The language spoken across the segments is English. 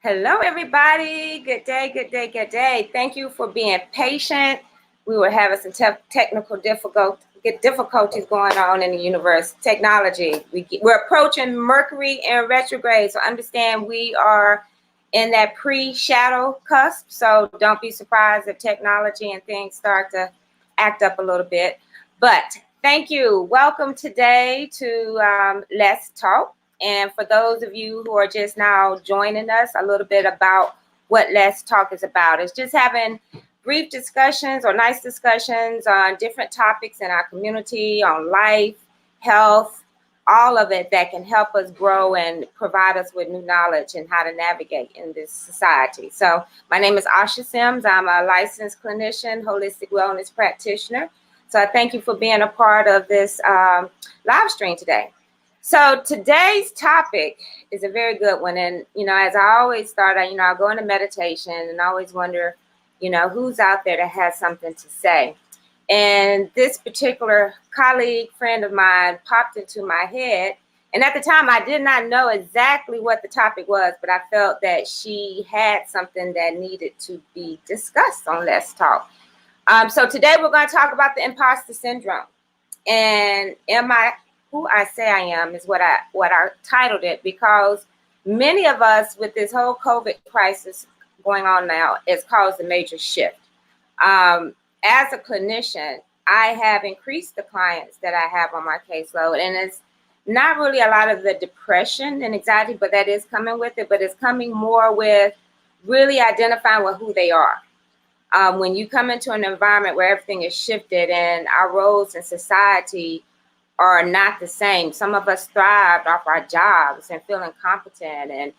Hello, everybody. Good day, good day, good day. Thank you for being patient. We were having some technical difficulties going on in the universe. Technology. We're approaching Mercury in retrograde, so understand we are in that pre-shadow cusp. So don't be surprised if technology and things start to act up a little bit. But thank you. Welcome today to Let's Talk. And for those of you who are just now joining us, a little bit about what Let's Talk is about. It's just having brief discussions or nice discussions on different topics in our community, on life, health, all of it that can help us grow and provide us with new knowledge and how to navigate in this society. So my name is Asha Sims. I'm a licensed clinician, holistic wellness practitioner. So I thank you for being a part of this live stream today. So today's topic is a very good one. And, as I always start, I go into meditation and I always wonder, who's out there that has something to say. And this particular colleague, friend of mine, popped into my head. And at the time, I did not know exactly what the topic was, but I felt that she had something that needed to be discussed on Let's Talk. So today we're going to talk about the imposter syndrome. And who I say I am is what I titled it, because many of us with this whole COVID crisis going on now, it's caused a major shift. As a clinician, I have increased the clients that I have on my caseload, and it's not really a lot of the depression and anxiety, but that is coming with it, but it's coming more with really identifying with who they are. When you come into an environment where everything is shifted and our roles in society are not the same. Some of us thrived off our jobs and feeling competent and,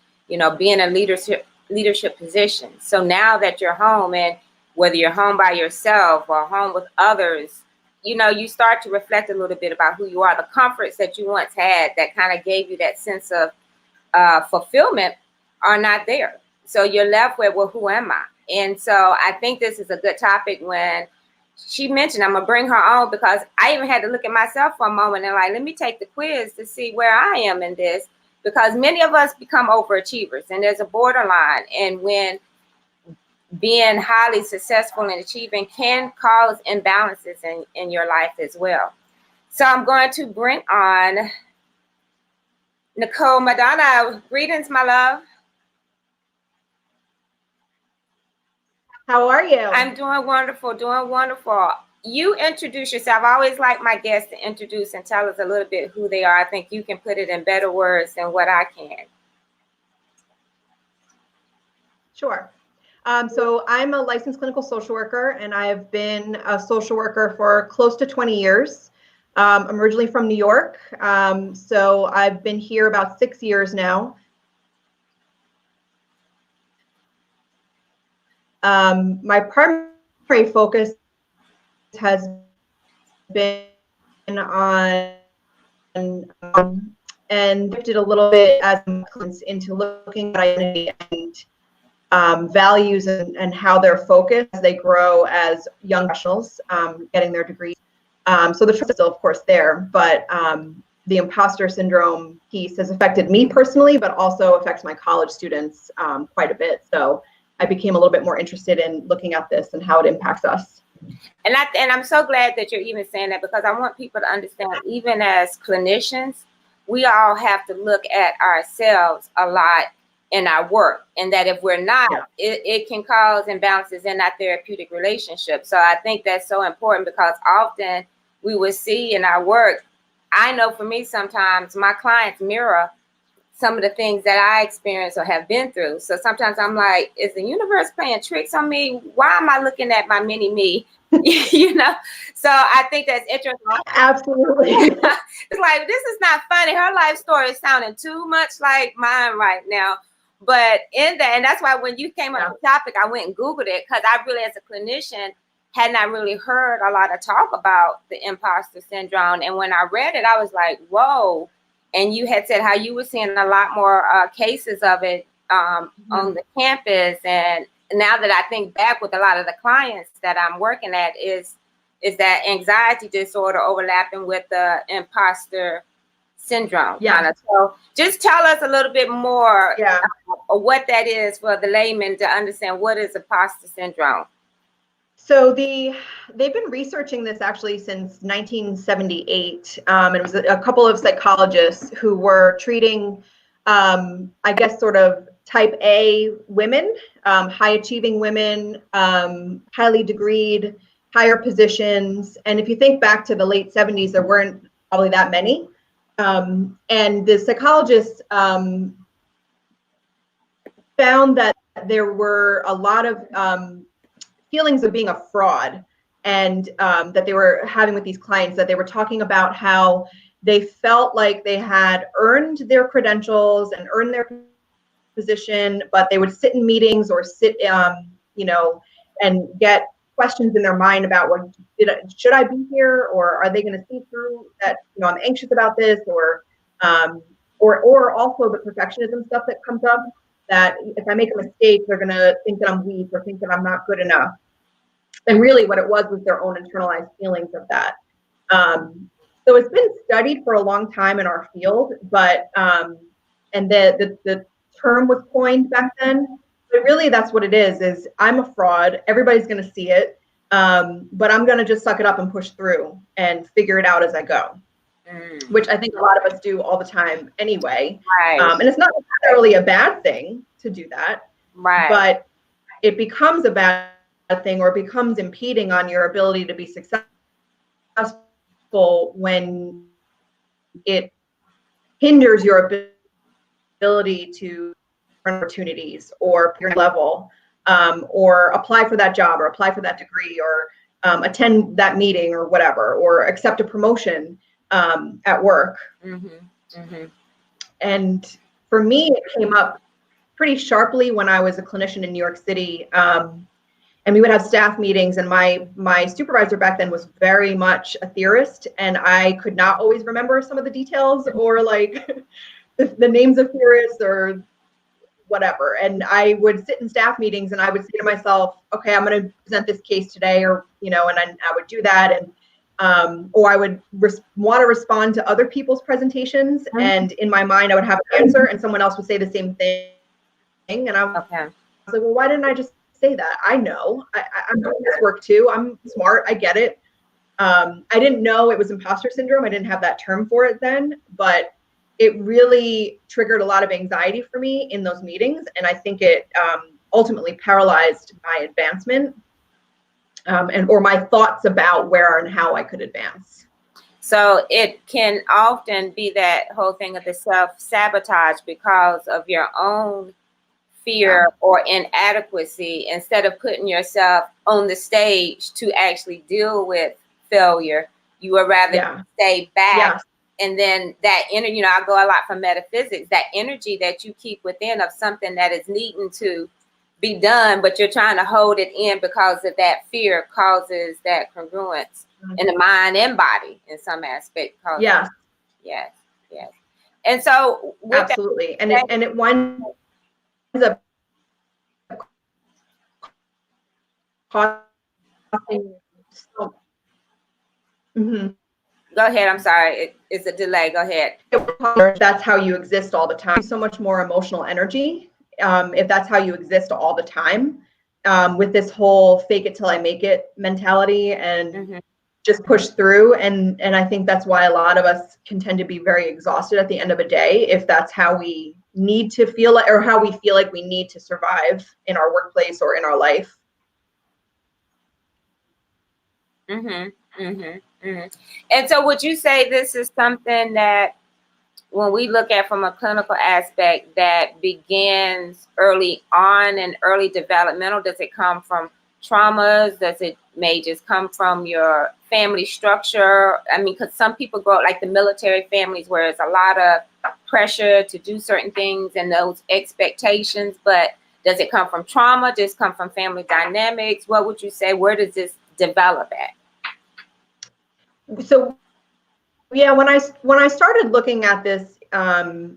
being in leadership positions. So now that you're home, and whether you're home by yourself or home with others, you start to reflect a little bit about who you are. The comforts that you once had that kind of gave you that sense of fulfillment are not there. So you're left with, well, who am I? And so I think this is a good topic when she mentioned I'm going to bring her on, because I even had to look at myself for a moment and let me take the quiz to see where I am in this, because many of us become overachievers and there's a borderline. And when being highly successful and achieving can cause imbalances in your life as well. So I'm going to bring on Nicole Madonna. Greetings, my love. How are you? I'm doing wonderful, You introduce yourself. I always like my guests to introduce and tell us a little bit who they are. I think you can put it in better words than what I can. Sure. So I'm a licensed clinical social worker, and I've been a social worker for close to 20 years. I'm originally from New York, so I've been here about 6 years now. My primary focus has been on and shifted a little bit as into looking at identity and values and how they're focused as they grow as young professionals, getting their degrees. So the trust is still, of course, there, but the imposter syndrome piece has affected me personally, but also affects my college students quite a bit. So I became a little bit more interested in looking at this and how it impacts us. And I'm so glad that you're even saying that, because I want people to understand, even as clinicians, we all have to look at ourselves a lot in our work, and that if we're not, it can cause imbalances in our therapeutic relationship. So I think that's so important, because often we will see in our work, I know for me, sometimes my clients mirror some of the things that I experience or have been through. So sometimes I'm like, is the universe playing tricks on me? Why am I looking at my mini me? So I think that's interesting. Absolutely. It's like, this is not funny. Her life story is sounding too much like mine right now. But in that, and that's why when you came up with the topic, I went and Googled it, because I really, as a clinician, had not really heard a lot of talk about the imposter syndrome. And when I read it, I was like, whoa. And you had said how you were seeing a lot more cases of it on the campus. And now that I think back with a lot of the clients that I'm working at, is that anxiety disorder overlapping with the imposter syndrome. Yeah. Kinda. So just tell us a little bit more Yeah. of what that is for the layman to understand what is imposter syndrome. So they've been researching this actually since 1978. It was a couple of psychologists who were treating, I guess, sort of type A women, high achieving women, highly degreed, higher positions. And if you think back to the late 70s, there weren't probably that many. And the psychologists found that there were a lot of feelings of being a fraud, and that they were having with these clients, that they were talking about how they felt like they had earned their credentials and earned their position, but they would sit in meetings or sit, and get questions in their mind about, well, should I be here, or are they going to see through that? I'm anxious about this, or also the perfectionism stuff that comes up, that if I make a mistake, they're going to think that I'm weak or think that I'm not good enough. And really what it was their own internalized feelings of that. So it's been studied for a long time in our field, but, and the term was coined back then, but really that's what it is I'm a fraud. Everybody's going to see it. But I'm going to just suck it up and push through and figure it out as I go. Which I think a lot of us do all the time anyway. Right. And it's not necessarily a bad thing to do that, right. But it becomes a bad thing, or it becomes impeding on your ability to be successful when it hinders your ability to earn opportunities or your level, or apply for that job or apply for that degree, or attend that meeting or whatever, or accept a promotion at work. And for me, it came up pretty sharply when I was a clinician in New York City. And we would have staff meetings, and my supervisor back then was very much a theorist, and I could not always remember some of the details, or like the names of theorists or whatever. And I would sit in staff meetings and I would say to myself, okay, I'm going to present this case today, or, and I would do that. And, or I would want to respond to other people's presentations. And in my mind, I would have an answer and someone else would say the same thing. And I was like, well, why didn't I just say that? I know I'm doing this work too. I'm smart. I get it. I didn't know it was imposter syndrome. I didn't have that term for it then, but it really triggered a lot of anxiety for me in those meetings. And I think it ultimately paralyzed my advancement or my thoughts about where and how I could advance. So it can often be that whole thing of the self-sabotage because of your own fear or inadequacy, instead of putting yourself on the stage to actually deal with failure. You would rather stay back. And then that energy, I go a lot from metaphysics, that energy that you keep within of something that is needing to be done, but you're trying to hold it in because of that fear causes that congruence in the mind and body in some aspect. Yes. And so absolutely. And it winds up costing so. Go ahead. I'm sorry. It's a delay. Go ahead. That's how you exist all the time. So much more emotional energy. If that's how you exist all the time, with this whole fake it till I make it mentality and just push through. And I think that's why a lot of us can tend to be very exhausted at the end of a day, if that's how we need to feel, or how we feel like we need to survive in our workplace or in our life. And so would you say this is something that when we look at from a clinical aspect that begins early on and early developmental? Does it come from traumas? Does it may just come from your family structure? I mean, because some people grow up like the military families where it's a lot of pressure to do certain things and those expectations, but does it come from trauma? Just come from family dynamics? What would you say? Where does this develop at? So, yeah, when I started looking at this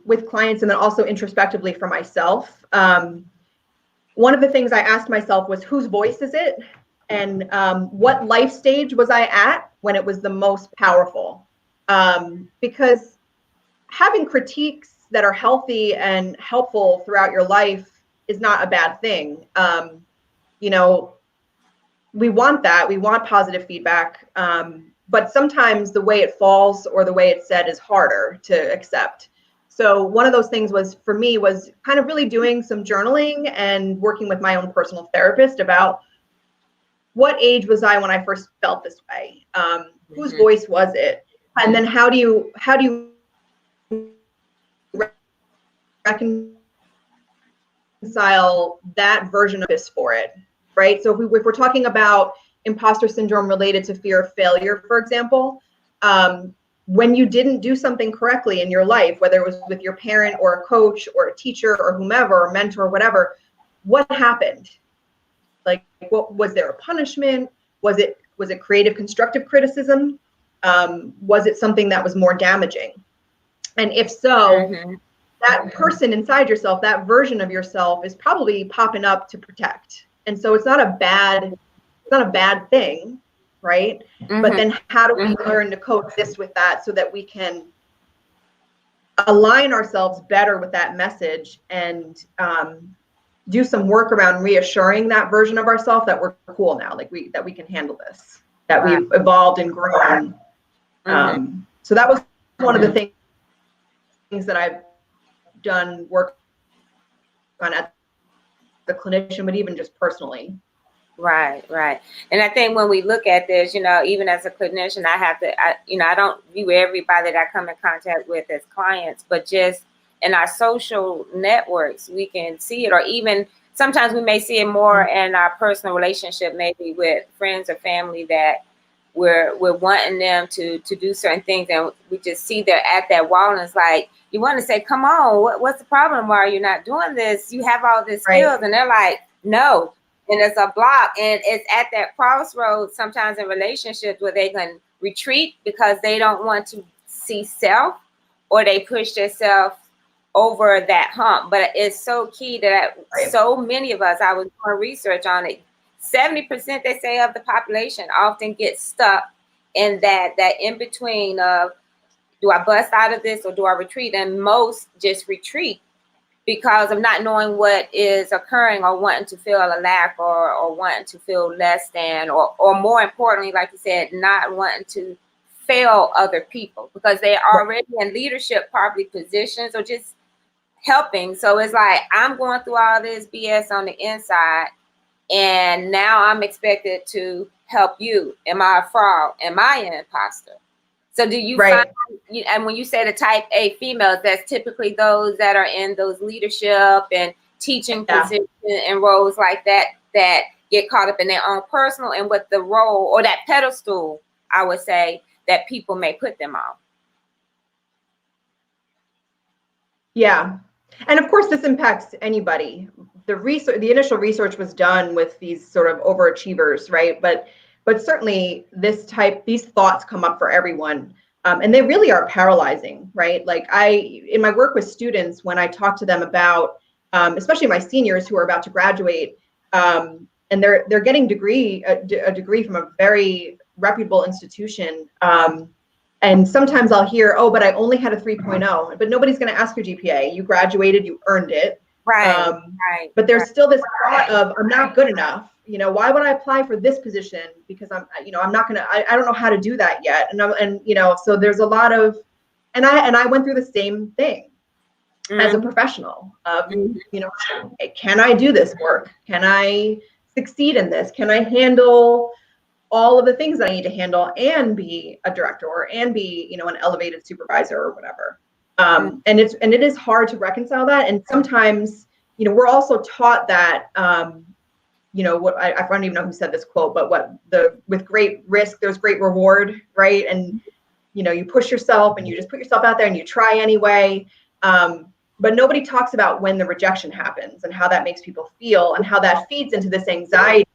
with clients and then also introspectively for myself, one of the things I asked myself was, whose voice is it? And what life stage was I at when it was the most powerful? Because having critiques that are healthy and helpful throughout your life is not a bad thing. You know, we want that. We want positive feedback. But sometimes the way it falls or the way it's said is harder to accept. So one of those things was, for me, was kind of really doing some journaling and working with my own personal therapist about what age was I when I first felt this way? Whose voice was it? And then how do you reconcile that version of this for it, right? So if we're talking about imposter syndrome related to fear of failure, for example, when you didn't do something correctly in your life, whether it was with your parent or a coach or a teacher or whomever, or mentor, or whatever, what happened? Like, what was there a punishment? Was it creative, constructive criticism? Was it something that was more damaging? And if so, that person inside yourself, that version of yourself, is probably popping up to protect. And so it's not a bad thing, right? But then how do we learn to coexist with that so that we can align ourselves better with that message and do some work around reassuring that version of ourselves that we're cool now, like that we can handle this, that we've evolved and grown. So that was one of the things that I've done work on at the clinician, but even just personally. Right. And I think when we look at this, you know, even as a clinician, I don't view everybody that I come in contact with as clients, but just in our social networks, we can see it, or even sometimes we may see it more in our personal relationship, maybe with friends or family, that we're wanting them to do certain things, and we just see they're at that wall, and it's like, you want to say, come on, what's the problem? Why are you not doing this? You have all these skills. And they're like, no. And it's a block. And it's at that crossroads sometimes in relationships where they can retreat because they don't want to see self, or they push themselves over that hump. But it's so key that so many of us, I was doing research on it, 70% they say of the population often get stuck in that in between of, do I bust out of this or do I retreat? And most just retreat because of not knowing what is occurring, or wanting to feel a lack, or wanting to feel less than, or more importantly, like you said, not wanting to fail other people because they're already in leadership, probably positions, or just helping. So it's like, I'm going through all this BS on the inside, and now I'm expected to help you. Am I a fraud? Am I an imposter? So do you find, and when you say the type A females, that's typically those that are in those leadership and teaching positions and roles like that get caught up in their own personal and what the role, or that pedestal, I would say, that people may put them on. Yeah. And of course, this impacts anybody. The initial research was done with these sort of overachievers, right? But certainly these thoughts come up for everyone. And they really are paralyzing, right? Like in my work with students, when I talk to them about, especially my seniors who are about to graduate, and they're getting a degree from a very reputable institution. And sometimes I'll hear, oh, but I only had a 3.0, but nobody's going to ask your GPA. You graduated, you earned it. Right. But there's still this thought of, I'm not good enough. You know, why would I apply for this position? Because I'm not going to, I don't know how to do that yet. So there's a lot of, and I went through the same thing as a professional of, can I do this work? Can I succeed in this? Can I handle all of the things that I need to handle and be a director and be, an elevated supervisor or whatever. And it is hard to reconcile that. And sometimes, we're also taught that, I don't even know who said this quote, but with great risk, there's great reward, right? And, you push yourself and you just put yourself out there and you try anyway. But nobody talks about when the rejection happens and how that makes people feel and how that feeds into this anxiety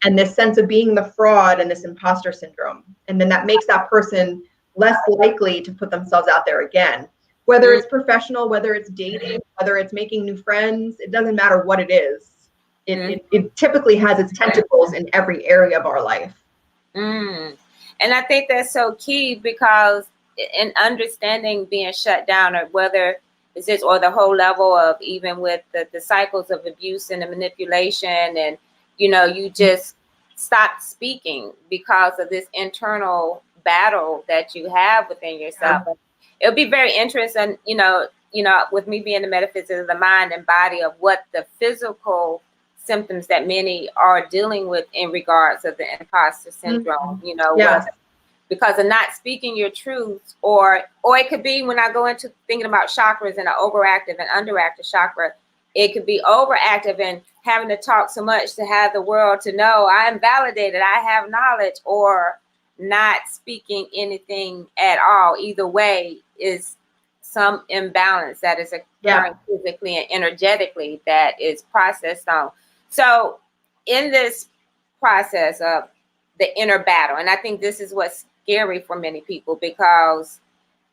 and this sense of being the fraud and this imposter syndrome. And then that makes that person less likely to put themselves out there again, whether it's professional, whether it's dating, whether it's making new friends, it doesn't matter what it is. It typically has its tentacles in every area of our life. And I think that's so key because in understanding being shut down, or whether it's this or the whole level of even with the cycles of abuse and the manipulation, and you just stop speaking because of this internal battle that you have within yourself. Yeah. It'll be very interesting, with me being the metaphysics of the mind and body, of what the physical symptoms that many are dealing with in regards of the imposter syndrome, whether because of not speaking your truth, or it could be when I go into thinking about chakras and an overactive and underactive chakra, it could be overactive and having to talk so much to have the world to know I am validated, I have knowledge, or not speaking anything at all. Either way is some imbalance that is occurring physically and energetically that is processed on. So in this process of the inner battle, and I think this is what's scary for many people, because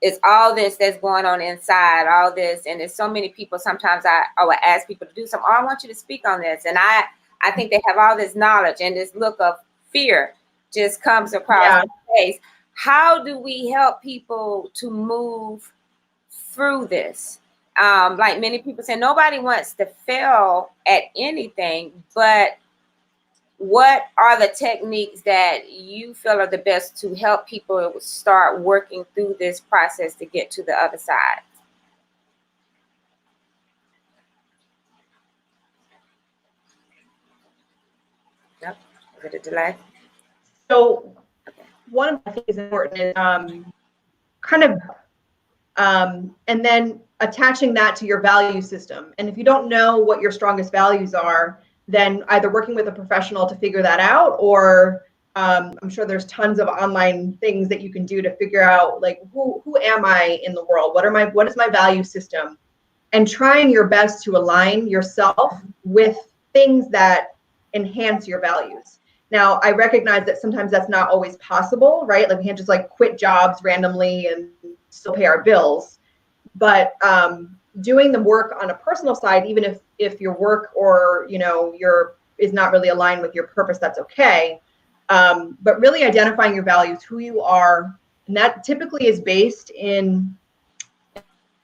it's all this that's going on inside, all this, and there's so many people. Sometimes I would ask people to do something. Oh, I want you to speak on this, and I think they have all this knowledge, and this look of fear just comes across their face. How do we help people to move through this? Like many people say, nobody wants to fail at anything, but what are the techniques that you feel are the best to help people start working through this process to get to the other side? Yep. Is it a delay? So one of the things is important is and then attaching that to your value system. And if you don't know what your strongest values are, then either working with a professional to figure that out, or I'm sure there's tons of online things that you can do to figure out, like, who am I in the world? What is my value system? And trying your best to align yourself with things that enhance your values. Now, I recognize that sometimes that's not always possible, right? Like, we can't just quit jobs randomly and still pay our bills. But doing the work on a personal side, even if your work or is not really aligned with your purpose, that's okay. But really identifying your values, who you are, and that typically is based in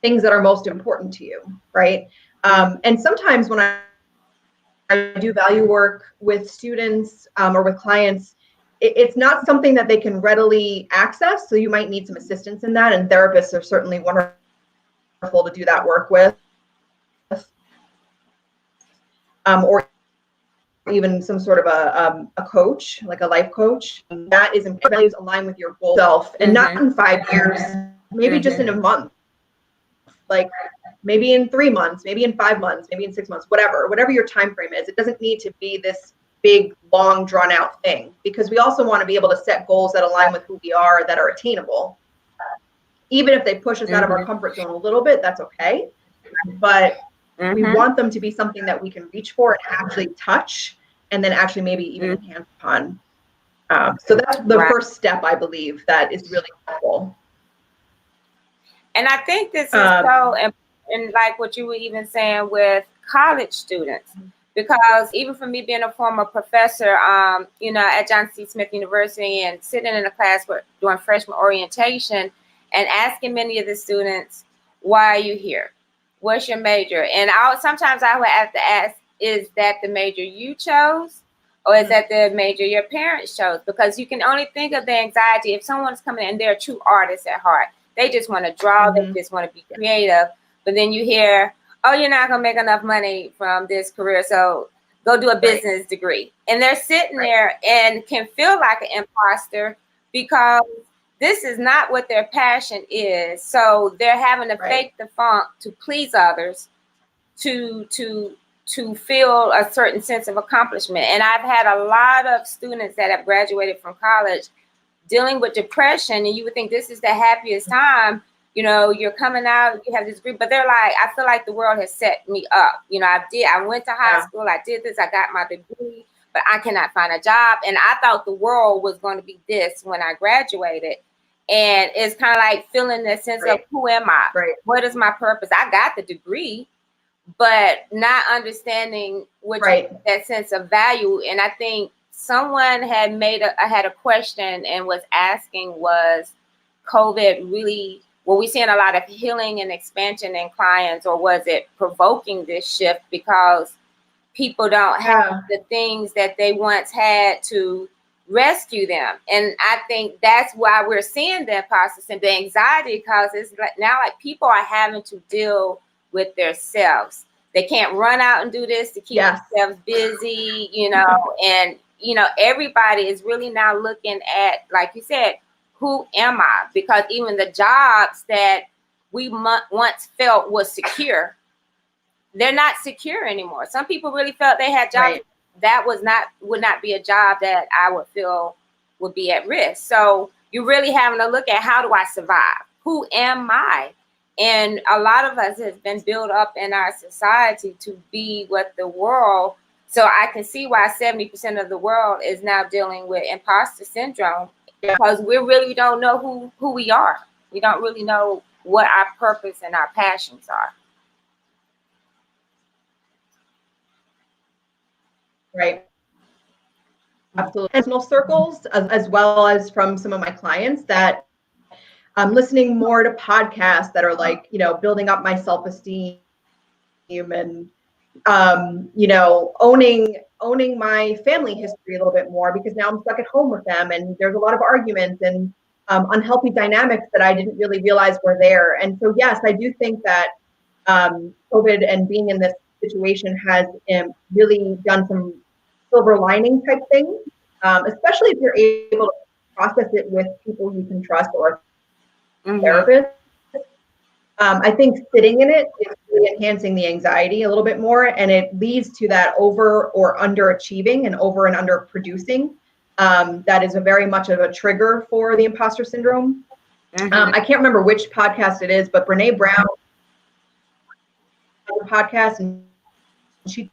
things that are most important to you, right? And sometimes when I do value work with students or with clients, it's not something that they can readily access. So you might need some assistance in that, and therapists are certainly wonderful to do that work with, or even some sort of a coach, like a life coach. That is important. Values align with your goal self, and not in 5 years, maybe just in a month, like maybe in 3 months, maybe in 5 months, maybe in 6 months, whatever your time frame is. It doesn't need to be this big, long, drawn out thing, because we also want to be able to set goals that align with who we are, that are attainable. Even if they push us out of our comfort zone a little bit, that's okay. But we want them to be something that we can reach for and actually touch, and then actually maybe even enhance upon. So that's the first step, I believe, that is really helpful. And I think this is so important, like what you were even saying with college students, because even for me being a former professor, at John C. Smith University, and sitting in a class doing freshman orientation and asking many of the students, why are you here? What's your major? And sometimes I would have to ask, is that the major you chose, or is that the major your parents chose? Because you can only think of the anxiety if someone's coming in and they're a true artist at heart. They just want to draw, they just want to be creative. But then you hear, oh, you're not going to make enough money from this career, so go do a business degree. And they're sitting there and can feel like an imposter because this is not what their passion is. So they're having to fake the funk to please others, to feel a certain sense of accomplishment. And I've had a lot of students that have graduated from college dealing with depression, and you would think this is the happiest time. You're coming out, you have this degree, but they're like, I feel like the world has set me up. I went to high school, I did this, I got my degree, but I cannot find a job. And I thought the world was going to be this when I graduated. And it's kind of like feeling that sense of, who am I? What is my purpose? I got the degree, but not understanding that sense of value. And I think someone had had a question and was asking was, COVID really, were we seeing a lot of healing and expansion in clients, or was it provoking this shift because people don't have the things that they once had to rescue them? And I think that's why we're seeing the imposter syndrome, the anxiety, because it's like now like people are having to deal with themselves. They can't run out and do this to keep themselves busy, you know, and you know, everybody is really now looking at, like you said, who am I? Because even the jobs that we once felt was secure, they're not secure anymore. Some people really felt they had jobs that would not be a job that I would feel would be at risk. So you're really having to look at, how do I survive? Who am I? And a lot of us have been built up in our society to be what the world. So I can see why 70% of the world is now dealing with imposter syndrome, because we really don't know who we are. We don't really know what our purpose and our passions are. Right. Absolutely. Personal circles, as well as from some of my clients, that I'm listening more to podcasts that are like, you know, building up my self-esteem and, you know, owning my family history a little bit more, because now I'm stuck at home with them and there's a lot of arguments and unhealthy dynamics that I didn't really realize were there. And so, yes, I do think that COVID and being in this situation has really done some silver lining type things, especially if you're able to process it with people you can trust, or therapist. I think sitting in it is really enhancing the anxiety a little bit more, and it leads to that over or underachieving and over and under producing. That is very much of a trigger for the imposter syndrome. I can't remember which podcast it is, but Brene Brown has a podcast, and she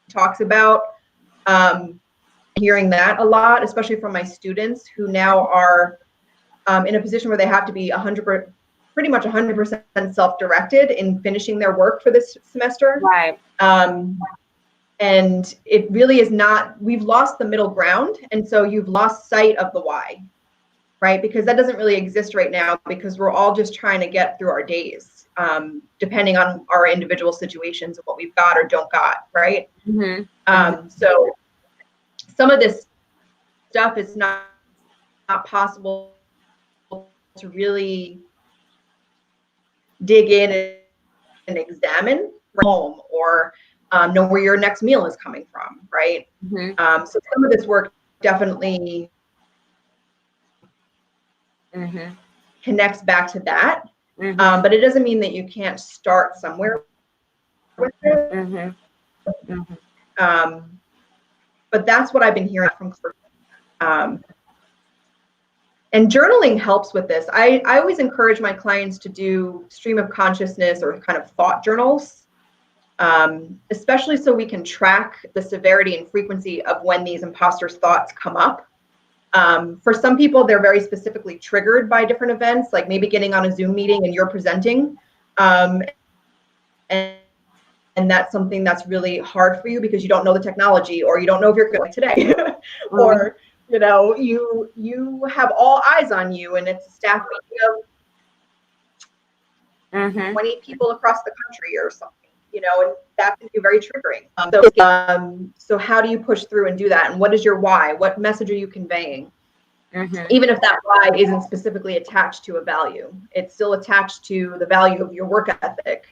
talks about hearing that a lot, especially from my students who now are in a position where they have to be pretty much 100% self-directed in finishing their work for this semester. Right. And it really is not, we've lost the middle ground. And so you've lost sight of the why, right? Because that doesn't really exist right now, because we're all just trying to get through our days, depending on our individual situations and what we've got or don't got, right? So some of this stuff is not possible to really dig in and examine home, or know where your next meal is coming from, right? So some of this work definitely connects back to that, but it doesn't mean that you can't start somewhere with it. But that's what I've been hearing from and journaling helps with this. I always encourage my clients to do stream of consciousness or kind of thought journals, especially so we can track the severity and frequency of when these imposter thoughts come up. For some people, they're very specifically triggered by different events, like maybe getting on a Zoom meeting and you're presenting. And that's something that's really hard for you because you don't know the technology, or you don't know if you're going today, or you know, you have all eyes on you, and it's a staff meeting of 20 people across the country or something, you know, and that can be very triggering. So how do you push through and do that? And what is your why? What message are you conveying? Even if that why isn't specifically attached to a value, it's still attached to the value of your work ethic.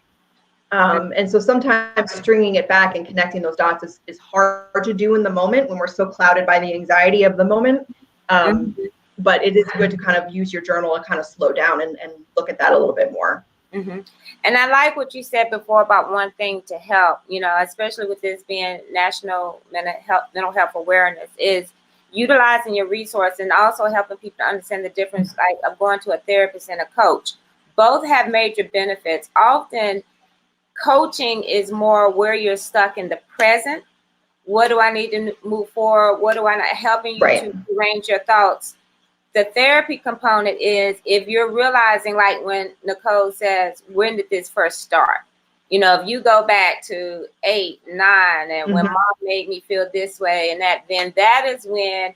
And so sometimes stringing it back and connecting those dots is hard to do in the moment when we're so clouded by the anxiety of the moment. But it is good to kind of use your journal to kind of slow down and look at that a little bit more. And I like what you said before about one thing to help, you know, especially with this being National Mental Health Awareness, is utilizing your resource and also helping people to understand the difference, like of going to a therapist and a coach. Both have major benefits. Often, coaching is more where you're stuck in the present. What do I need to move forward? What do I not? Helping you to arrange your thoughts. The therapy component is if you're realizing, like when Nicole says, when did this first start? You know, if you go back to 8, 9, and when mom made me feel this way and that, then that is when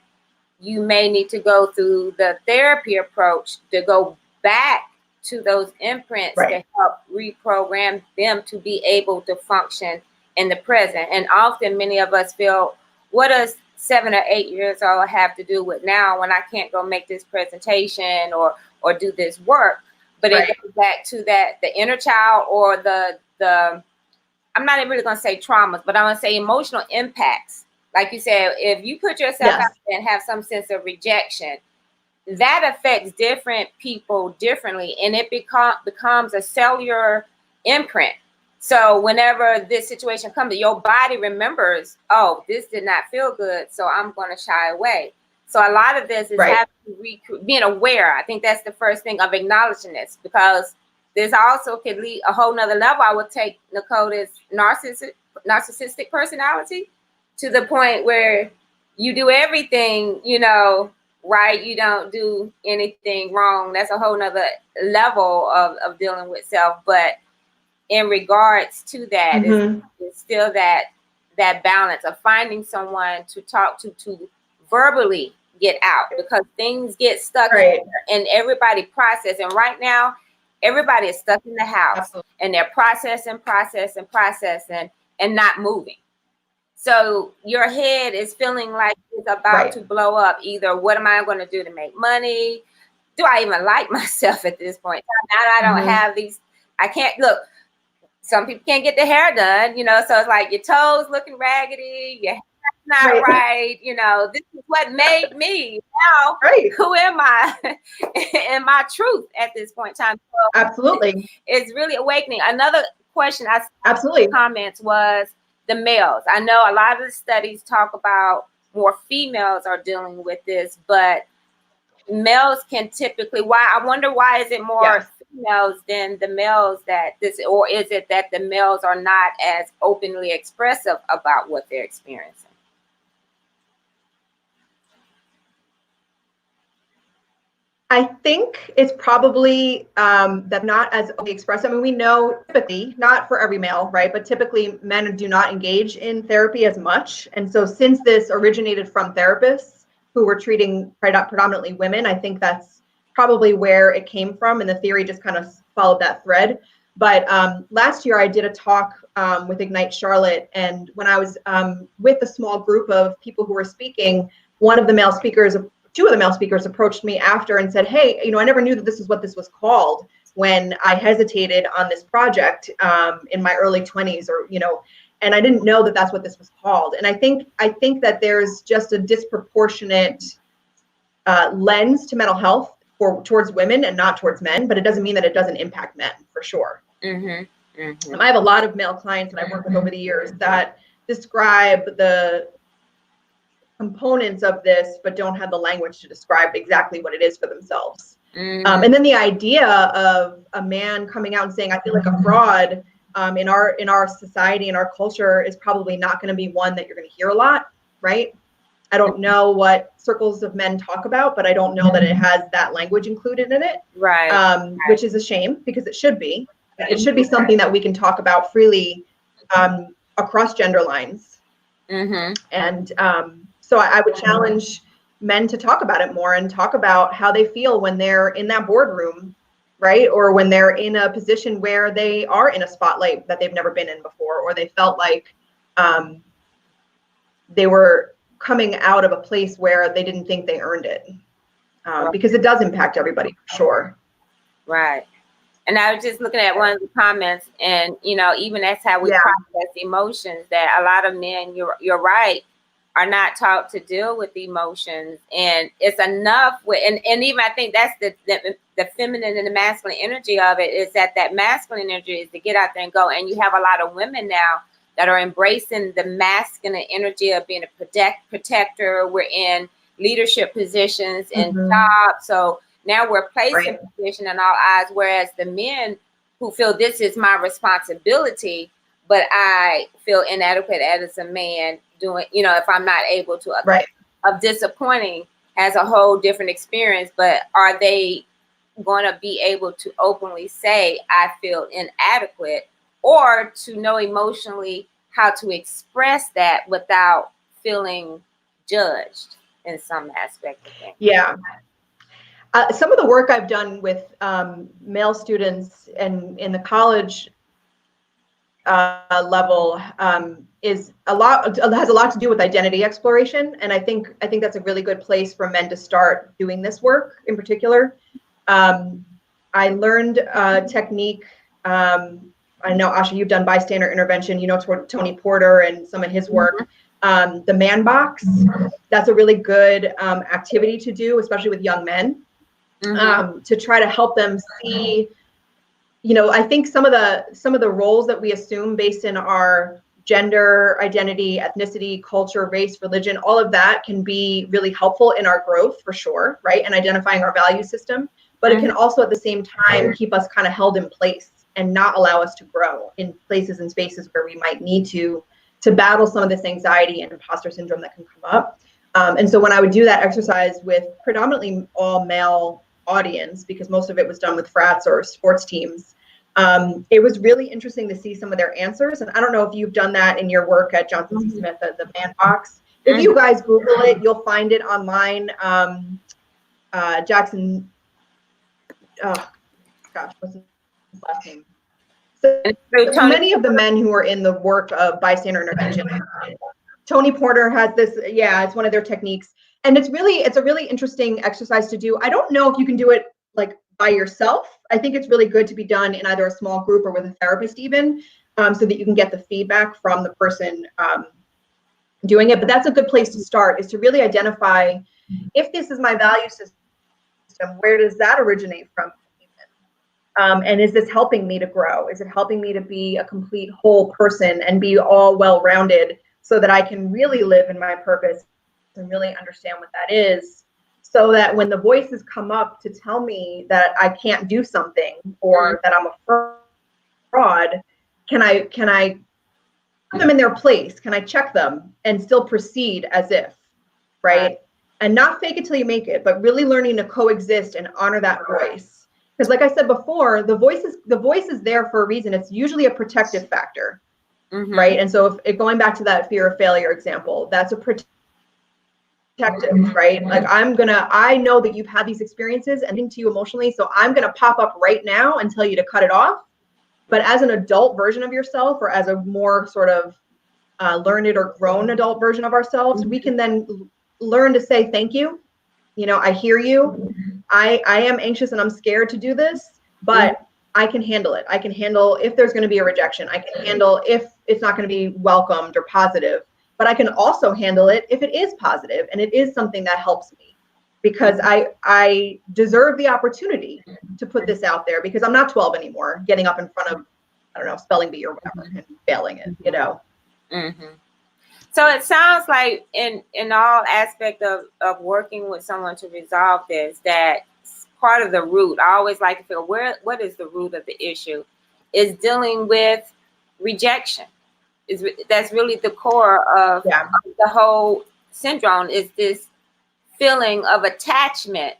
you may need to go through the therapy approach to go back to those imprints to help reprogram them to be able to function in the present. And often many of us feel, what does 7 or 8 years old have to do with now when I can't go make this presentation or do this work? But it goes back to that, the inner child, or the I'm not really going to say traumas, but I'm going to say emotional impacts. Like you said, if you put yourself out there and have some sense of rejection, that affects different people differently, and it becomes a cellular imprint. So whenever this situation comes, your body remembers, oh, this did not feel good, so I'm going to shy away. So a lot of this is being aware. I think that's the first thing, of acknowledging this, because this also could lead a whole nother level. I would take Nicole's narcissistic personality to the point where you do everything, right? You don't do anything wrong. That's a whole nother level of dealing with self. But in regards to that, it's still that balance of finding someone to talk to verbally get out, because things get stuck and everybody process. And right now, everybody is stuck in the house and they're processing and not moving. So your head is feeling like it's about to blow up. Either what am I going to do to make money? Do I even like myself at this point? Now I don't have these, I can't look. Some people can't get their hair done, so it's like your toes looking raggedy, your hair's not right. This is what made me. Now, who am I in my truth at this point in time? So absolutely. It's really awakening. Another question I saw in the comments was the males. I know a lot of the studies talk about more females are dealing with this, but males can typically, I wonder why is it more females than the males or is it that the males are not as openly expressive about what they're experiencing? I think it's probably that not as expressive. I mean, we know typically, not for every male, right? But typically men do not engage in therapy as much. And so since this originated from therapists who were treating predominantly women, I think that's probably where it came from. And the theory just kind of followed that thread. But last year I did a talk with Ignite Charlotte. And when I was with a small group of people who were speaking, two of the male speakers approached me after and said, hey, I never knew that this is what this was called when I hesitated on this project in my early 20s, and I didn't know that that's what this was called. And I think that there's just a disproportionate lens to mental health towards women and not towards men, but it doesn't mean that it doesn't impact men, for sure. I have a lot of male clients that I've worked with over the years that describe the components of this, but don't have the language to describe exactly what it is for themselves. And then the idea of a man coming out and saying, I feel like a fraud in our society, in our culture, is probably not going to be one that you're going to hear a lot, right? I don't know what circles of men talk about, but I don't know that it has that language included in it, which is a shame, because it should be. It should be something that we can talk about freely across gender lines. And so I would challenge men to talk about it more and talk about how they feel when they're in that boardroom, right? Or when they're in a position where they are in a spotlight that they've never been in before, or they felt like they were coming out of a place where they didn't think they earned it, because it does impact everybody, for sure. Right. And I was just looking at one of the comments, and even that's how we process emotions. That a lot of men, you're right, are not taught to deal with emotions, and it's enough with, and even I think that's the feminine and the masculine energy of it, is that masculine energy is to get out there and go. And you have a lot of women now that are embracing the masculine energy of being a protector. We're in leadership positions and jobs, so now we're placed in position in our eyes, whereas the men who feel this is my responsibility, but I feel inadequate as a man doing, if I'm not able to, of disappointing, has a whole different experience. But are they going to be able to openly say, I feel inadequate, or to know emotionally how to express that without feeling judged? in some aspect of things. Yeah. Some of the work I've done with male students and in the college level has a lot to do with identity exploration, and I think that's a really good place for men to start doing this work in particular. I learned a technique. I know, Asha, you've done bystander intervention. You know, Tony Porter and some of his work. The man box. That's a really good activity to do, especially with young men, to try to help them see. You know, I think some of the roles that we assume based in our gender, identity, ethnicity, culture, race, religion, all of that can be really helpful in our growth for sure, right? And identifying our value system, but it can also at the same time keep us kind of held in place and not allow us to grow in places and spaces where we might need to battle some of this anxiety and imposter syndrome that can come up. And so when I would do that exercise with predominantly all male audience, because most of it was done with frats or sports teams, it was really interesting to see some of their answers. And I don't know if you've done that in your work at Johnson C. Smith, the man box. If you guys Google it, you'll find it online. Jackson, oh gosh, what's his last name? So many of the men who are in the work of bystander intervention, Tony Porter has this, it's one of their techniques. And it's a really interesting exercise to do. I don't know if you can do it like by yourself. I think it's really good to be done in either a small group or with a therapist even, so that you can get the feedback from the person doing it. But that's a good place to start, is to really identify, if this is my value system, where does that originate from? And is this helping me to grow? Is it helping me to be a complete whole person and be all well-rounded so that I can really live in my purpose and really understand what that is, so that when the voices come up to tell me that I can't do something or that I'm a fraud, can I put them in their place? Can I check them and still proceed as if, right? And not fake it till you make it, but really learning to coexist and honor that voice. Because like I said before, the voice is there for a reason. It's usually a protective factor, right? And so if going back to that fear of failure example, that's a protective, right? Like I know that you've had these experiences and into you emotionally, so I'm gonna pop up right now and tell you to cut it off. But as an adult version of yourself, or as a more sort of learned or grown adult version of ourselves, we can then learn to say thank you. You know, I hear you. I am anxious and I'm scared to do this, but I can handle it. I can handle if there's going to be a rejection. I can handle if it's not going to be welcomed or positive, but I can also handle it if it is positive and it is something that helps me, because I deserve the opportunity to put this out there, because I'm not 12 anymore, getting up in front of, I don't know, spelling bee or whatever and failing it, you know? So it sounds like in all aspect of working with someone to resolve this, that part of the root, I always like to feel what is the root of the issue, is dealing with rejection. That's really the core of the whole syndrome, is this feeling of attachment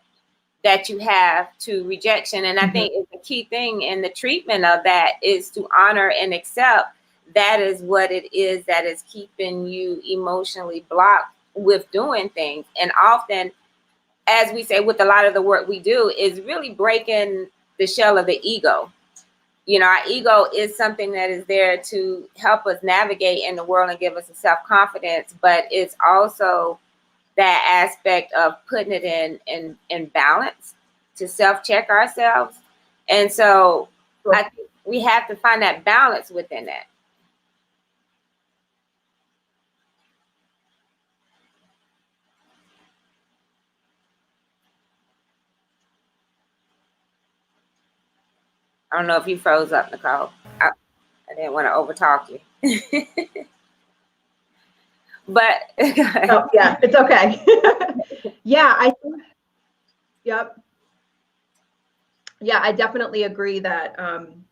that you have to rejection. And I think the key thing in the treatment of that is to honor and accept that is what it is that is keeping you emotionally blocked with doing things. And often, as we say, with a lot of the work we do, is really breaking the shell of the ego. You know, our ego is something that is there to help us navigate in the world and give us a self-confidence, but it's also that aspect of putting it in balance to self-check ourselves. And so I think we have to find that balance within that. I don't know if you froze up, Nicole. I didn't want to overtalk you. But oh, yeah, it's okay. Yeah, I think, yep. Yeah, I definitely agree that, and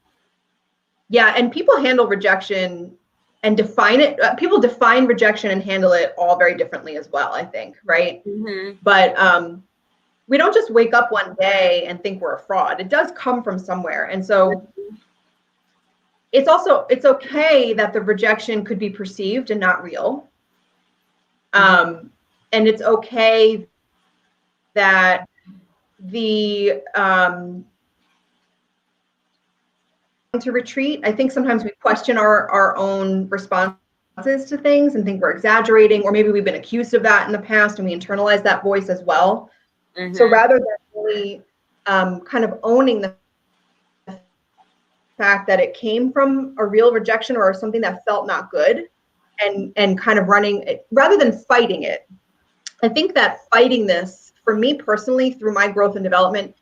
people handle rejection and define it. People define rejection and handle it all very differently as well, I think, right? But we don't just wake up one day and think we're a fraud. It does come from somewhere. And so it's okay that the rejection could be perceived and not real. and it's okay that the to retreat. I think sometimes we question our own responses to things and think we're exaggerating, or maybe we've been accused of that in the past and we internalize that voice as well. Mm-hmm. So rather than really kind of owning the fact that it came from a real rejection or something that felt not good, and kind of running it, rather than fighting it. I think that fighting this, for me personally, through my growth and development,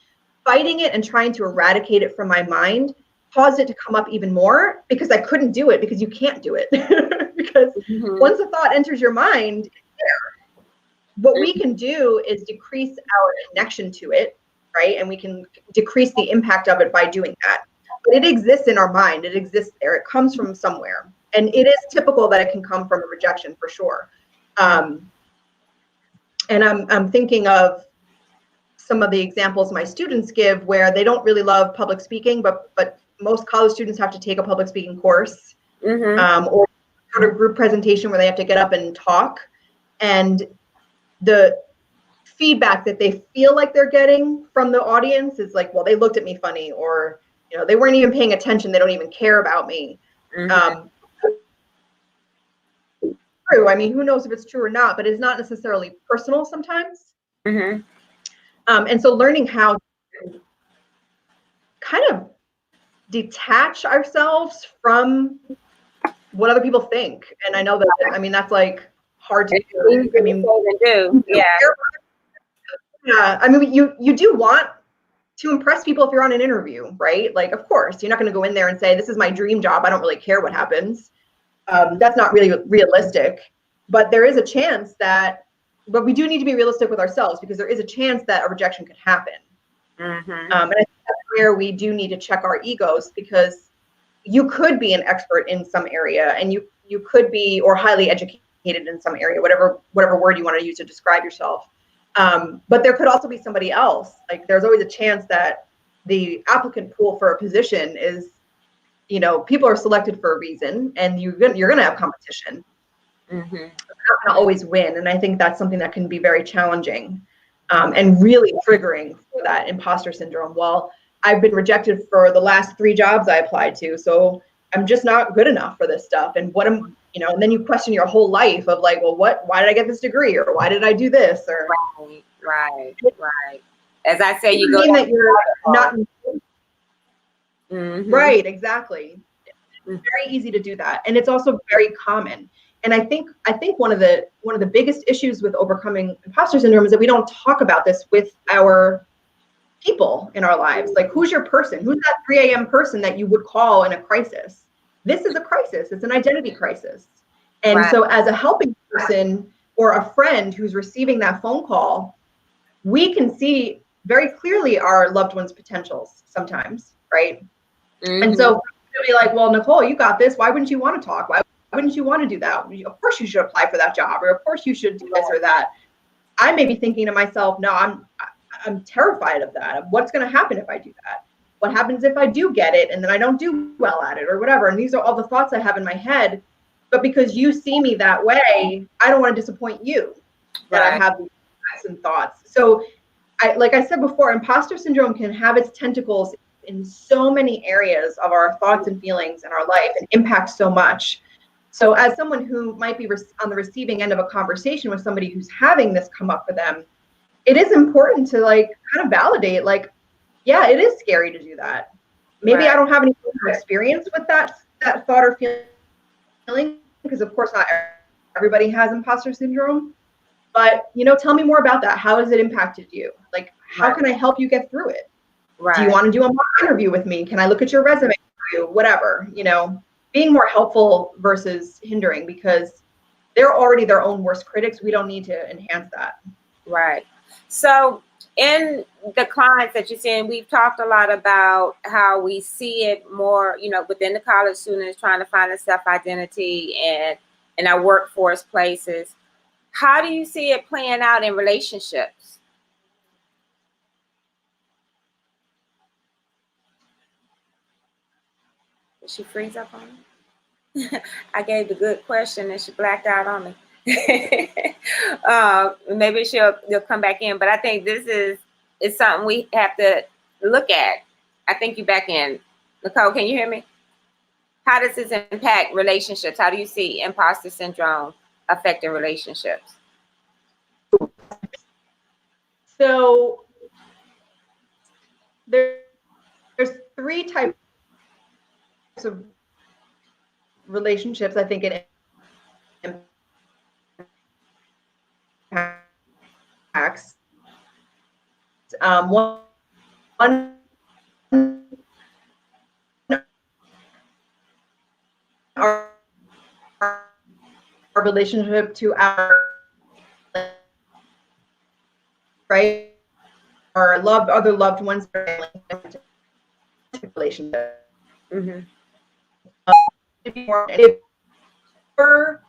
fighting it and trying to eradicate it from my mind caused it to come up even more, because I couldn't do it, because you can't do it. Because once a thought enters your mind, it's there. What we can do is decrease our connection to it, right? And we can decrease the impact of it by doing that. But it exists in our mind. It exists there. It comes from somewhere. And it is typical that it can come from a rejection, for sure. And I'm thinking of some of the examples my students give where they don't really love public speaking, but most college students have to take a public speaking course, or sort of group presentation where they have to get up and talk. And the feedback that they feel like they're getting from the audience is like, well, they looked at me funny, or, you know, they weren't even paying attention. They don't even care about me. True. I mean, who knows if it's true or not, but it's not necessarily personal sometimes. And so learning how to kind of detach ourselves from what other people think. And I know that, I mean, that's like hard to do. I mean, yeah. Yeah. I mean, you do want to impress people if you're on an interview, right? Like, of course, you're not going to go in there and say, this is my dream job, I don't really care what happens. That's not really realistic. But there is a chance that, but we do need to be realistic with ourselves, because there is a chance that a rejection could happen. And I think that's where we do need to check our egos, because you could be an expert in some area, and you could be, or highly educated in some area, whatever word you want to use to describe yourself. But there could also be somebody else. Like, there's always a chance that the applicant pool for a position is, you know, people are selected for a reason, and you're going to have competition. You're not going to always win. And I think that's something that can be very challenging, and really triggering for that imposter syndrome. Well, I've been rejected for the last 3 jobs I applied to, so I'm just not good enough for this stuff. And what am, you know, and then you question your whole life of like, well, why did I get this degree, or why did I do this? Or right. As I say, you go that you're not right, exactly. It's very easy to do that, and it's also very common. And I think one of the biggest issues with overcoming imposter syndrome is that we don't talk about this with our people in our lives. Like, who's your person? Who's that 3 a.m. person that you would call in a crisis? This is a crisis. It's an identity crisis. And so as a helping person or a friend who's receiving that phone call, we can see very clearly our loved one's potentials sometimes, right? And so we'll be like, well, Nicole, you got this. Why wouldn't you want to talk? Why wouldn't you want to do that? Of course you should apply for that job, or of course you should do this or that. I may be thinking to myself, no, I'm terrified of that. Of what's going to happen if I do that? What happens if I do get it and then I don't do well at it, or whatever? And these are all the thoughts I have in my head. But because you see me that way, I don't want to disappoint you that I have these thoughts. So like I said before, imposter syndrome can have its tentacles in so many areas of our thoughts and feelings in our life, and impact so much. So as someone who might be on the receiving end of a conversation with somebody who's having this come up for them, it is important to like kind of validate, like, yeah, it is scary to do that. Maybe I don't have any experience with that thought or feeling, because of course not everybody has imposter syndrome. But, you know, tell me more about that. How has it impacted you? Like, how can I help you get through it? Do you want to do a mock interview with me? Can I look at your resume for you? Whatever, you know, being more helpful versus hindering, because they're already their own worst critics. We don't need to enhance that. Right. So in the clients that you're seeing, we've talked a lot about how we see it more, you know, within the college students trying to find a self-identity and in our workforce places. How do you see it playing out in relationships? Did she freeze up on me? I gave the good question and she blacked out on me. Maybe she'll come back in, but I think this is something we have to look at. I think you back in. Nicole, can you hear me? How does this impact relationships? How do you see imposter syndrome affecting relationships? So there's 3 types of relationships I think it impacts. One our relationship to our right, our other loved ones, relationship. Mm-hmm. If we're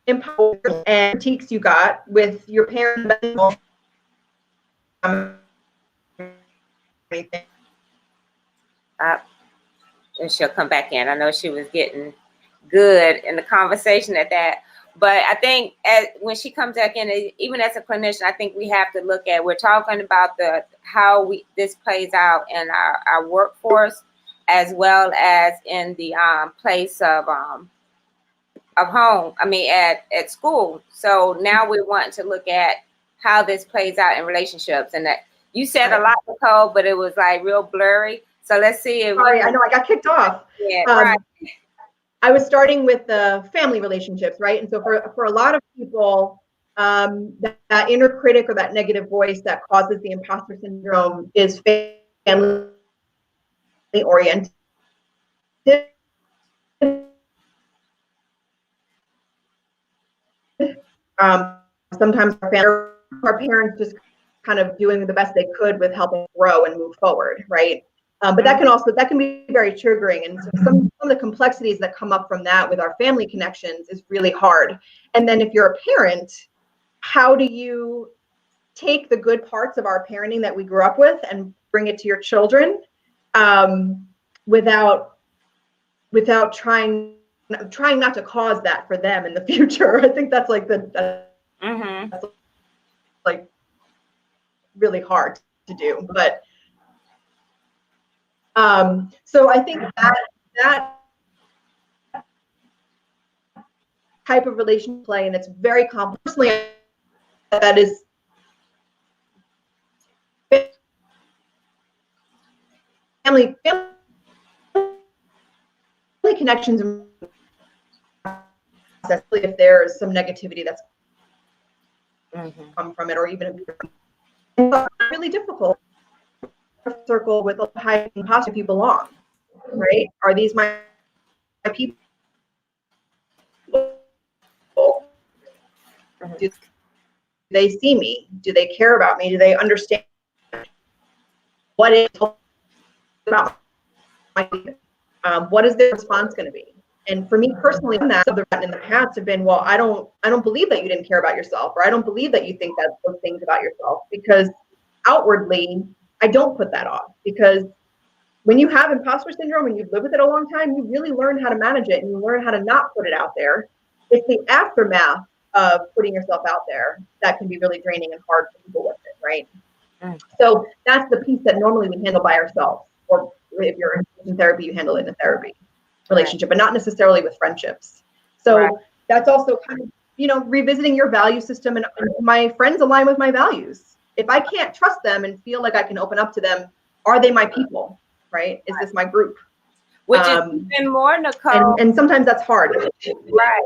imposed and critiques you got with your parents, anything. And she'll come back in. I know she was getting good in the conversation at that. But I think when she comes back in, even as a clinician, I think we have to look at, we're talking about how this plays out in our workforce, as well as in the place of home, I mean, at school. So now we want to look at how this plays out in relationships. And that you said a lot, Nicole, but it was like real blurry. So let's see if Sorry, I know I got kicked off. Yeah, right. I was starting with the family relationships, right? And so for a lot of people, that inner critic or that negative voice that causes the imposter syndrome is family oriented. Sometimes our parents just kind of doing the best they could with helping grow and move forward, right? But that can be very triggering, and so some of the complexities that come up from that with our family connections is really hard. And then if you're a parent, how do you take the good parts of our parenting that we grew up with and bring it to your children, without trying not to cause that for them in the future? I think that's like that's like really hard to do, but. So I think that type of relationship play, and it's very complex. Personally, that is family connections, if there's some negativity that's come from it, or even it's really difficult. Circle with a high imposter if you belong, right? Are these my people? Do they see me? Do they care about me? Do they understand what is about my what is their response going to be? And for me personally, that in the past have been, well, I don't believe that you didn't care about yourself, or I don't believe that you think that those things about yourself, because outwardly I don't put that off. Because when you have imposter syndrome and you live with it a long time, you really learn how to manage it, and you learn how to not put it out there. It's the aftermath of putting yourself out there that can be really draining and hard for people with it, right? So that's the piece that normally we handle by ourselves, or if you're in therapy, you handle it in a therapy relationship, but not necessarily with friendships. So that's also kind of, revisiting your value system, and my friends align with my values. If I can't trust them and feel like I can open up to them, are they my people, right? Is this my group? Which is even more, Nicole. And sometimes that's hard. Right.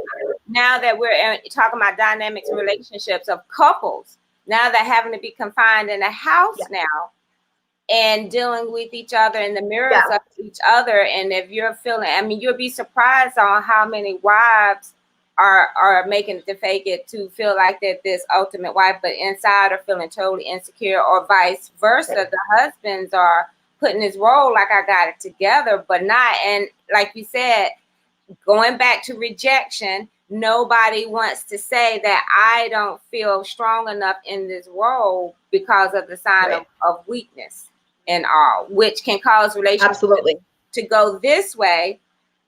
Now that we're talking about dynamics and relationships of couples, now they're having to be confined in a house now and dealing with each other in the mirrors of each other. And if you're feeling, you'll be surprised on how many wives are making it to fake it to feel like that this ultimate wife, but inside are feeling totally insecure, or vice versa. The husbands are putting his role like I got it together, but not. And like you said, going back to rejection, nobody wants to say that I don't feel strong enough in this role because of the sign of weakness and all, which can cause relationships to go this way,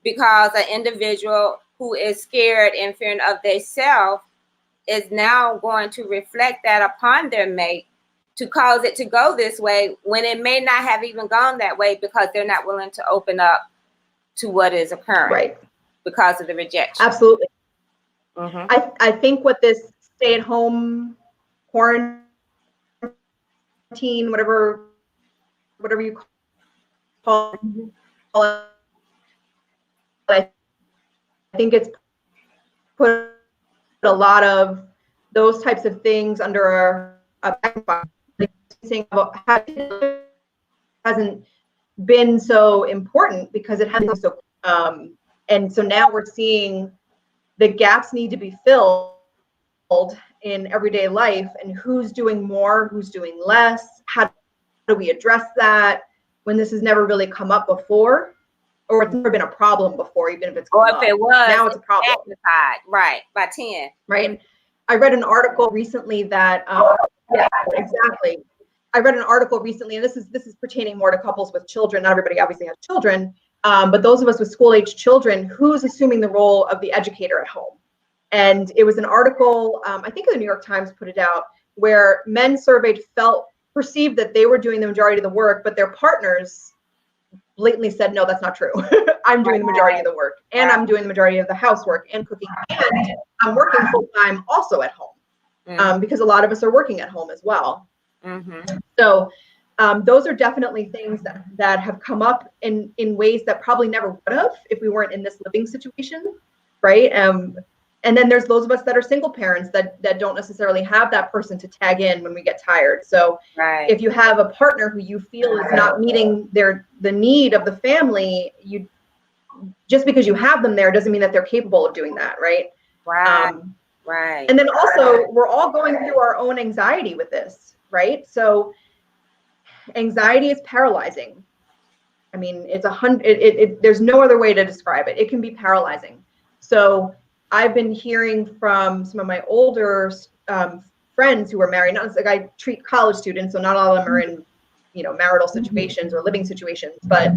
because an individual who is scared and fearing of themselves is now going to reflect that upon their mate to cause it to go this way when it may not have even gone that way because they're not willing to open up to what is occurring, right? Because of the rejection. Absolutely. Mm-hmm. I think what this stay-at-home quarantine, whatever you call it, I think it's put a lot of those types of things under a backfire. Hasn't been so important because it hasn't been so and so now we're seeing the gaps need to be filled in everyday life, and who's doing more, who's doing less, how do we address that when this has never really come up before, or it's never been a problem before, even if it's come Or if it up. was, now it's a problem, right, by 10. right? I read an article recently that yeah, exactly. I read an article recently, and this is pertaining more to couples with children. Not everybody obviously has children, but those of us with school-age children, who's assuming the role of the educator at home? And it was an article, I think the New York Times put it out, where men surveyed perceived that they were doing the majority of the work, but their partners blatantly said, no, that's not true. I'm doing the majority of the work, and I'm doing the majority of the housework and cooking, and I'm working full-time also at home, because a lot of us are working at home as well. Mm-hmm. So those are definitely things that have come up in ways that probably never would have if we weren't in this living situation, right? And then there's those of us that are single parents that don't necessarily have that person to tag in when we get tired. So if you have a partner who you feel is not meeting the need of the family, just because you have them there doesn't mean that they're capable of doing that, right? Right. And then also, we're all going through our own anxiety with this, right? So anxiety is paralyzing. I mean, there's no other way to describe it. It can be paralyzing. So I've been hearing from some of my older friends who are married. Not like I treat college students, so not all of them are in, marital situations or living situations. But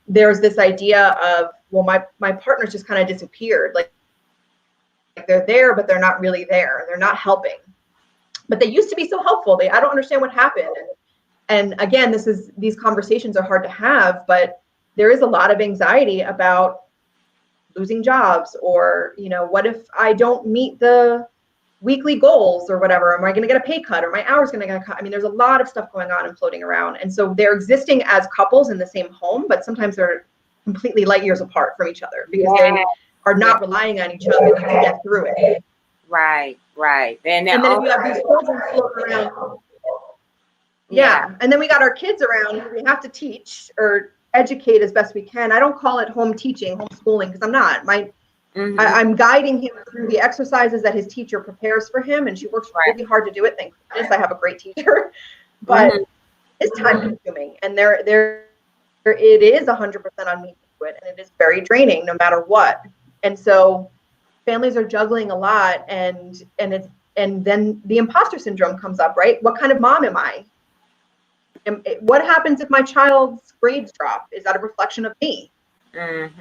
there's this idea of, well, my partner's just kind of disappeared. Like they're there, but they're not really there. They're not helping. But they used to be so helpful. I don't understand what happened. And again, these conversations are hard to have, but there is a lot of anxiety about losing jobs, or, what if I don't meet the weekly goals or whatever? Am I going to get a pay cut, or my hours going to get cut? I mean, there's a lot of stuff going on and floating around. And so they're existing as couples in the same home, but sometimes they're completely light years apart from each other because they are not relying on each other to get through it. Right. And then if you have these children floating around, and then we got our kids around who we have to teach or educate as best we can. I don't call it home teaching, homeschooling, because I'm not. I'm guiding him through the exercises that his teacher prepares for him, and she works really hard to do it. Thank goodness I have a great teacher, but it's time consuming, and it is 100% on me to do it, and it is very draining no matter what. And so families are juggling a lot, and then the imposter syndrome comes up, right? What kind of mom am I? What happens if my child's grades drop? Is that a reflection of me?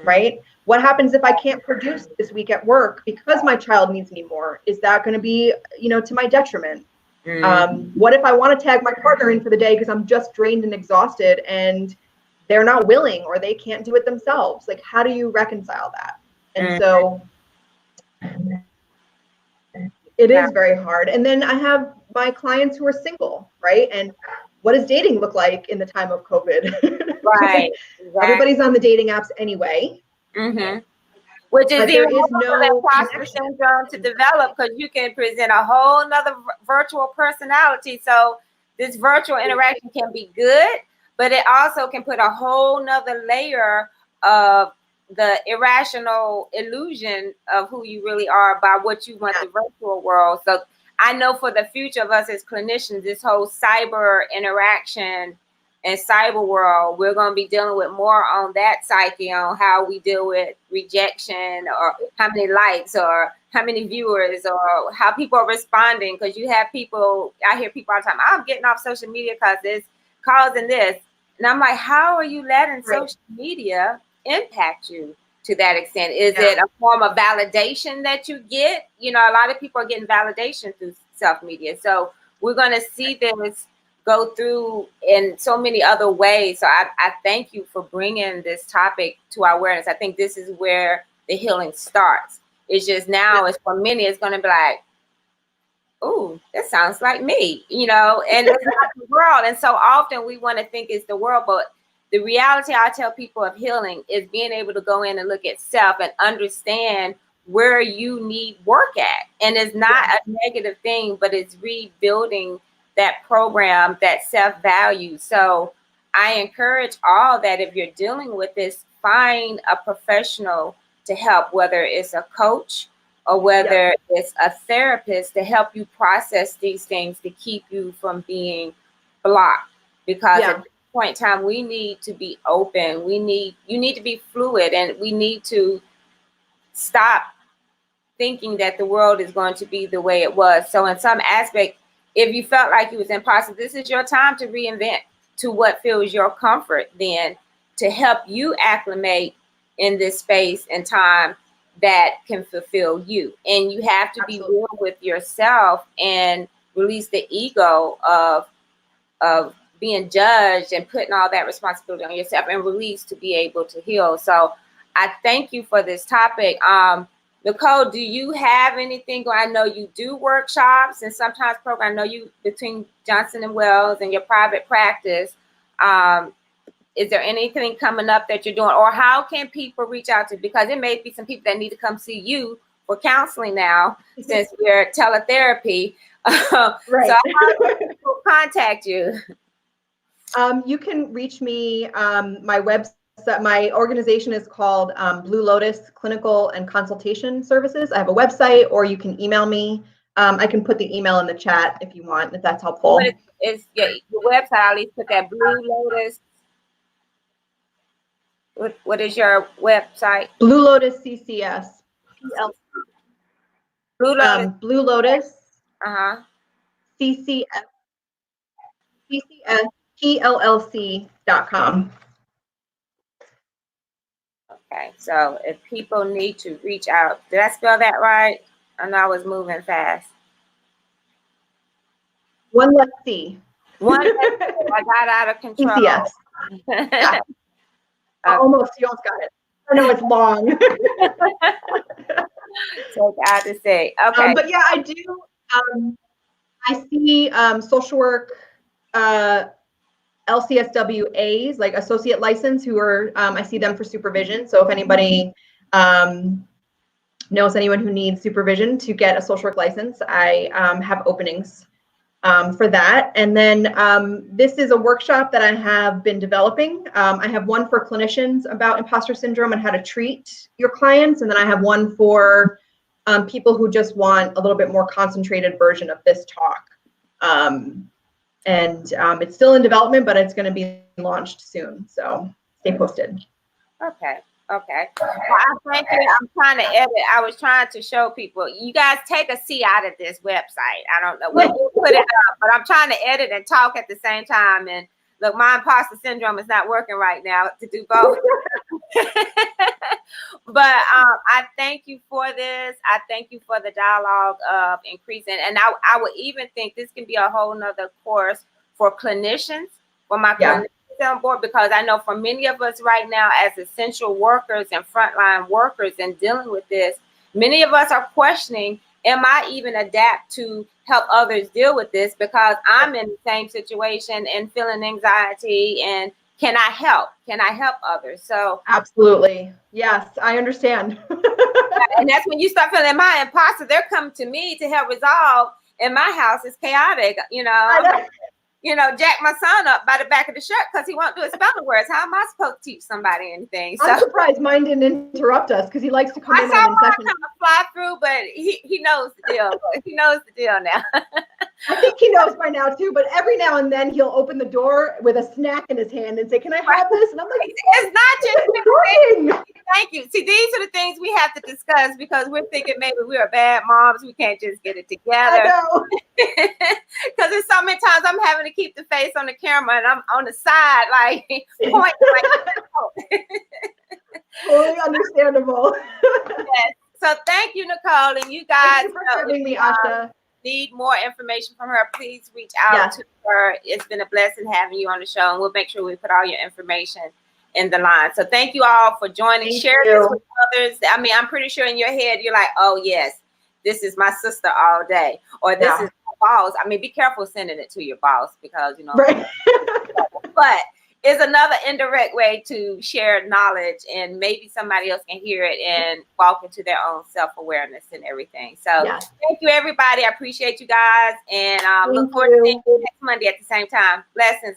Right? What happens if I can't produce this week at work because my child needs me more? Is that going to be, to my detriment? What if I want to tag my partner in for the day because I'm just drained and exhausted and they're not willing, or they can't do it themselves? Like, how do you reconcile that? And so it is very hard. And then I have my clients who are single, right? And what does dating look like in the time of COVID? Right. Everybody's on the dating apps anyway. Which is even more no imposter syndrome to develop, because you can present a whole nother virtual personality. So this virtual interaction can be good, but it also can put a whole nother layer of the irrational illusion of who you really are by what you want the virtual world. So I know for the future of us as clinicians, this whole cyber interaction and cyber world, we're going to be dealing with more on that psyche, on how we deal with rejection, or how many likes, or how many viewers, or how people are responding. Because you have people, I hear people all the time, I'm getting off social media because it's causing this. And I'm like, how are you letting social media impact you? to that extent? Is it a form of validation that you get? You know, a lot of people are getting validation through self-media. So we're going to see this go through in so many other ways. So I thank you for bringing this topic to our awareness. I think this is where the healing starts. It's just now, it's for many, it's going to be like, oh, that sounds like me, you know, and it's not the world. And so often we want to think it's the world, but the reality I tell people of healing is being able to go in and look at self and understand where you need work at. And it's not a negative thing, but it's rebuilding that program, that self-value. So I encourage all that if you're dealing with this, find a professional to help, whether it's a coach or whether it's a therapist to help you process these things to keep you from being blocked. Because at this point in time, we need to be open. You need to be fluid, and we need to stop thinking that the world is going to be the way it was. So in some aspect, if you felt like it was impossible, this is your time to reinvent to what feels your comfort then, to help you acclimate in this space and time that can fulfill you. And you have to be real with yourself and release the ego of being judged and putting all that responsibility on yourself, and release to be able to heal. So I thank you for this topic. Nicole, do you have anything? I know you do workshops and sometimes programs. I know you, between Johnson and Wells and your private practice, is there anything coming up that you're doing, or how can people reach out to? Because it may be some people that need to come see you for counseling now, since we're teletherapy. Right. So how can people contact you? You can reach me. My website, my organization is called Blue Lotus Clinical and Consultation Services. I have a website, or you can email me. I can put the email in the chat if you want, if that's helpful. What is your website? I'll at least put that Blue Lotus. What is your website? Blue Lotus CCS. Blue Lotus. Blue Lotus. CCS. CCSPLLC.com. Okay, so if people need to reach out, did I spell that right? I know I was moving fast. One less C. One less C. I got out of control. CCS. Yeah. Almost, you almost got it. I know it's long. So I to say, okay. But yeah, I do. I see social work LCSW like associate license, who are, I see them for supervision. So if anybody knows anyone who needs supervision to get a social work license, I have openings for that. And then this is a workshop that I have been developing. I have one for clinicians about imposter syndrome and how to treat your clients. And then I have one for people who just want a little bit more concentrated version of this talk. It's still in development, but it's going to be launched soon. So stay posted. Okay. Okay. Well, I thank you. I'm trying to edit. I was trying to show people. You guys take a C out of this website. I don't know when you put it up, but I'm trying to edit and talk at the same time. And look, my imposter syndrome is not working right now to do both. But I thank you for this. I thank you for the dialogue of increasing. And I would even think this can be a whole nother course for clinicians, for my clinicians on board, because I know for many of us right now as essential workers and frontline workers and dealing with this, many of us are questioning, am I even adapt to help others deal with this, because I'm in the same situation and feeling anxiety, and can I help? Can I help others? So absolutely. Yes, I understand. And that's when you start feeling my imposter. They're coming to me to help resolve, and my house is chaotic, jack my son up by the back of the shirt because he won't do his spelling words. How am I supposed to teach somebody anything? So I'm surprised mine didn't interrupt us, because he likes to come in on in session. Kind of fly through, but he knows the deal. He knows the deal now. I think he knows by now too, but every now and then he'll open the door with a snack in his hand and say, "Can I have this?" And I'm like, "It's not just working." Thank you. See, these are the things we have to discuss, because we're thinking maybe we're bad moms. We can't just get it together. I know. Because there's so many times I'm having to keep the face on the camera and I'm on the side, like pointing. Totally understandable. Yes. So thank you, Nicole, and you guys. Thank you for having me, Asha. Need more information from her, please reach out to her. It's been a blessing having you on the show, and we'll make sure we put all your information in the line. So thank you all for joining. Share this with others. I mean, I'm pretty sure in your head you're like, oh yes, this is my sister all day, or this is my boss. I mean, be careful sending it to your boss, because right. But it's another indirect way to share knowledge, and maybe somebody else can hear it and walk into their own self-awareness and everything. So thank you, everybody. I appreciate you guys, and look forward to seeing you next Monday at the same time. Blessings.